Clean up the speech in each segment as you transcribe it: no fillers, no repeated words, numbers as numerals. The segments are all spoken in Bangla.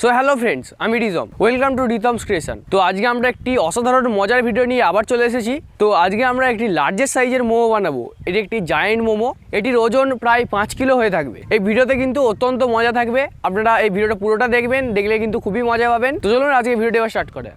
সো হ্যালো ফ্রেন্ডস, আমি Rizam. Welcome to Ritam's creation. তো আজকে আমরা একটি অসাধারণ মজার ভিডিও নিয়ে আবার চলে এসেছি। তো আজকে আমরা একটি লার্জেস্ট সাইজের মোমো বানাবো। এটি একটি জায়েন্ট মোমো। এটির ওজন প্রায় 5 কিলো হয়ে থাকবে। এই ভিডিওতে কিন্তু অত্যন্ত মজা থাকবে। আপনারা এই ভিডিওটা পুরোটা দেখবেন, দেখলে কিন্তু খুবই মজা পাবেন। তো চলুন আজকে ভিডিওটা এবার স্টার্ট করে।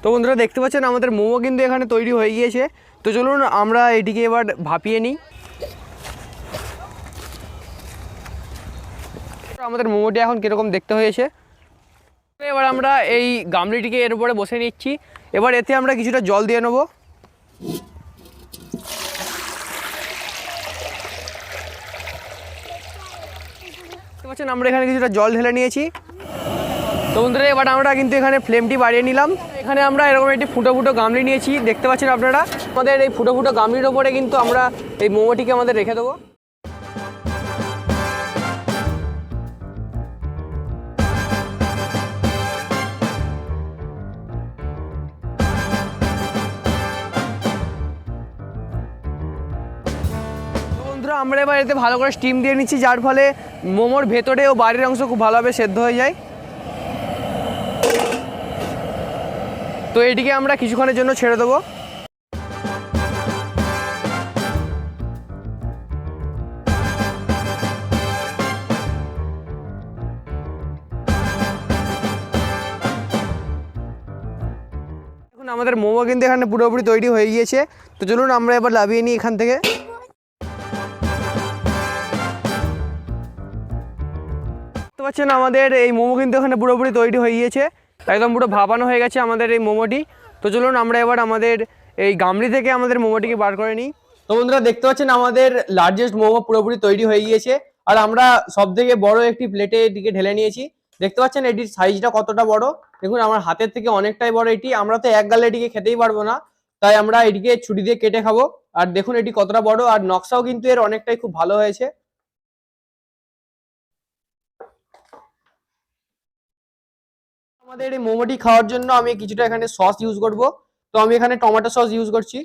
তো বন্ধুরা দেখতে পাচ্ছেন আমাদের মোমো কিন্তু এখানে তৈরি হয়ে গিয়েছে। তো চলুন আমরা এটিকে এবার ভাপিয়ে নিই। আমাদের মোমোটি এখন কীরকম দেখতে হয়েছে। এবার আমরা এই গামলিটিকে এর উপরে বসে নিচ্ছি। এবার এতে আমরা কিছুটা জল দিয়ে নেব। দেখতে পাচ্ছেন আমরা এখানে কিছুটা জল ঢেলে নিয়েছি। তো বন্ধুরা এবার আমরা কিন্তু এখানে ফ্লেমটি বাড়িয়ে নিলাম। এখানে আমরা এরকম একটি ফুটো ফুটো গামলি নিয়েছি, দেখতে পাচ্ছেন আপনারা। আমাদের এই ফুটো ফুটো গামলির ওপরে কিন্তু আমরা এই মোমোটিকে আমাদের রেখে দেবো। বন্ধুরা আমরা এবার এতে ভালো করে স্টিম দিয়ে নিচ্ছি, যার ফলে মোমোর ভেতরে ও বাইরের অংশ খুব ভালোভাবে সেদ্ধ হয়ে যায়। তো এটিকে আমরা কিছুক্ষণের জন্য ছেড়ে দেবো। এখন আমাদের মোমো কিন্তু এখানে পুরোপুরি তৈরি হয়ে গিয়েছে। তো চলুন আমরা এবার লাভিয়ে নিই এখান থেকে। দেখতে পাচ্ছেন আমাদের এই মোমো কিন্তু এখানে পুরোপুরি তৈরি হয়ে গিয়েছে, একদম পুরো ভাপানো হয়ে গেছে আমাদের এই মোমোটি। তো চলুন আমরা এবার আমাদের এই গামলি থেকে আমাদের মোমোটিকে বার করে নিই। তো বন্ধুরা দেখতে পাচ্ছেন আমাদের লার্জেস্ট মোমো পুরোপুরি তৈরি হয়ে গিয়েছে, আর আমরা সব থেকে বড় একটি প্লেটে এটিকে ঢেলে নিয়েছি। দেখতে পাচ্ছেন এটির সাইজটা কতটা বড়, দেখুন আমার হাতের থেকে অনেকটাই বড় এটি। আমরা তো এক গালে এটিকে খেতেই পারবো না, তাই আমরা এটিকে ছুরি দিয়ে কেটে খাবো। আর দেখুন এটি কতটা বড়, আর নকশাও কিন্তু এর অনেকটাই খুব ভালো হয়েছে। আমাদের এই মোমোটি খাওয়ার জন্য আমি কিছুটা এখানে সস ইউজ করব। তো আমি এখানে টমেটো সস ইউজ করছি।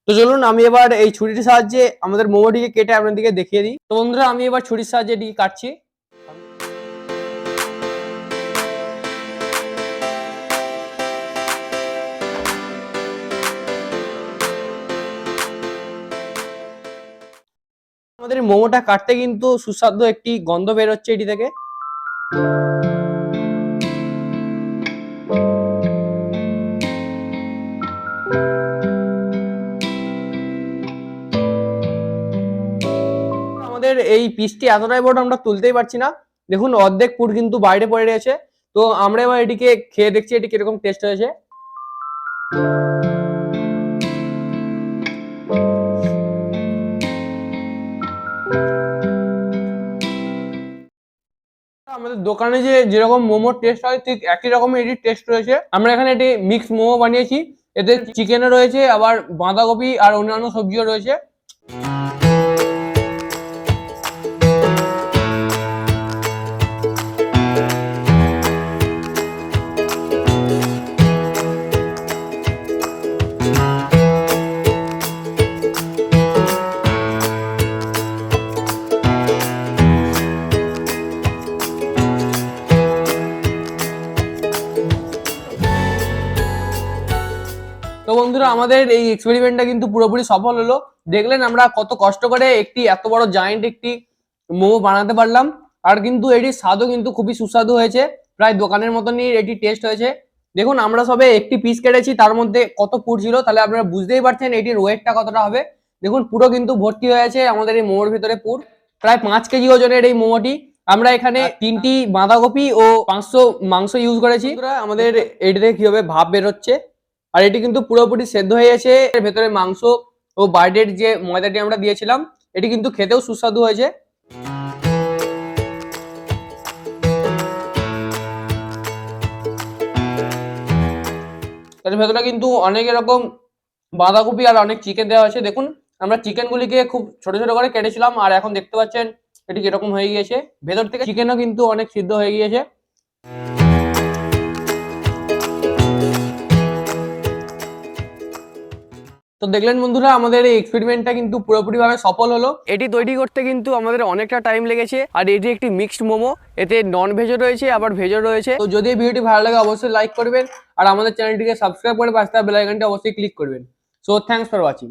তো চলুন আমি এবার এই ছুরির সাহায্যে আমাদের মোমোটিকে কেটে আপনাদেরকে দেখিয়ে দিই। তো বন্ধুরা আমি এবার ছুরির সাহায্যে এটিকে কাটছি। আমাদের মোমোটা কাটতে কিন্তু সুস্বাদু একটি গন্ধ বের হচ্ছে এটি থেকে। আমাদের এই পিসটি এতটাই বড় আমরা তুলতেই পারছি না, দেখুন অর্ধেক পুর কিন্তু বাইরে পড়ে রয়েছে। তো আমরা এবার এটিকে খেয়ে দেখছি এটি কিরকম টেস্ট হয়েছে। আমাদের দোকানে যে যেরকম মোমোর টেস্ট হয় ঠিক একই রকম এটির টেস্ট রয়েছে। আমরা এখানে এটি মিক্স মোমো বানিয়েছি, এতে চিকেনও রয়েছে, আবার বাঁধাকপি আর অন্যান্য সবজিও রয়েছে। তো বন্ধুরা আমাদের এই এক্সপেরিমেন্টটা কিন্তু পুরোপুরি সফল হলো। দেখলেন আমরা কত কষ্ট করে একটি এত বড় জায়ান্ট একটি মোমো বানাতে পারলাম, আর কিন্তু এটির স্বাদও কিন্তু খুবই সুস্বাদু হয়েছে, প্রায় দোকানের মতনই এটি টেস্ট হয়েছে। দেখুন আমরা সবে একটি পিস কেটেছি, তার মধ্যে কত পুর ছিল, তাহলে আপনারা বুঝতেই পারছেন এটির ওয়েটটা কতটা হবে। দেখুন পুরো কিন্তু ভর্তি হয়ে আছে আমাদের এই মোমোর ভিতরে পুর, প্রায় 5 কেজি ওজনের এই মোমোটি। আমরা এখানে 3টি বাঁধাকপি ও 500 মাংস ইউজ করেছি। আমাদের এটিতে কিভাবে ভাপ বেরোচ্ছে, আর এটি কিন্তু পুরোপুরি সেদ্ধ হয়ে গেছে। এর ভেতরে মাংস ও বাইরের যে ময়দাটি আমরা দিয়েছিলাম এটি কিন্তু খেতেও সুস্বাদু হয়েছে। এর ভেতরে কিন্তু অনেক এরকম বাঁধাকপি আর অনেক চিকেন দেওয়া হয়েছে। দেখুন আমরা চিকেনগুলিকে খুব ছোট ছোট করে কেটেছিলাম, আর এখন দেখতে পাচ্ছেন এটি কিরকম হয়ে গিয়েছে। ভেতর থেকে চিকেনও কিন্তু অনেক সিদ্ধ হয়ে গিয়েছে। তো দেখলেন বন্ধুরা আমাদের এই এক্সপেরিমেন্টটা কিন্তু পুরোপুরিভাবে সফল হলো। এটি তৈরি করতে কিন্তু আমাদের অনেকটা টাইম লেগেছে, আর এটি একটি মিক্সড মোমো, এতে নন ভেজও রয়েছে আবার ভেজও রয়েছে। তো যদি এই ভিডিওটি ভালো লাগে অবশ্যই লাইক করবেন, আর আমাদের চ্যানেলটিকে সাবস্ক্রাইব করে পাশে থাকা বেল আইকনটি অবশ্যই ক্লিক করবেন। So thanks for watching.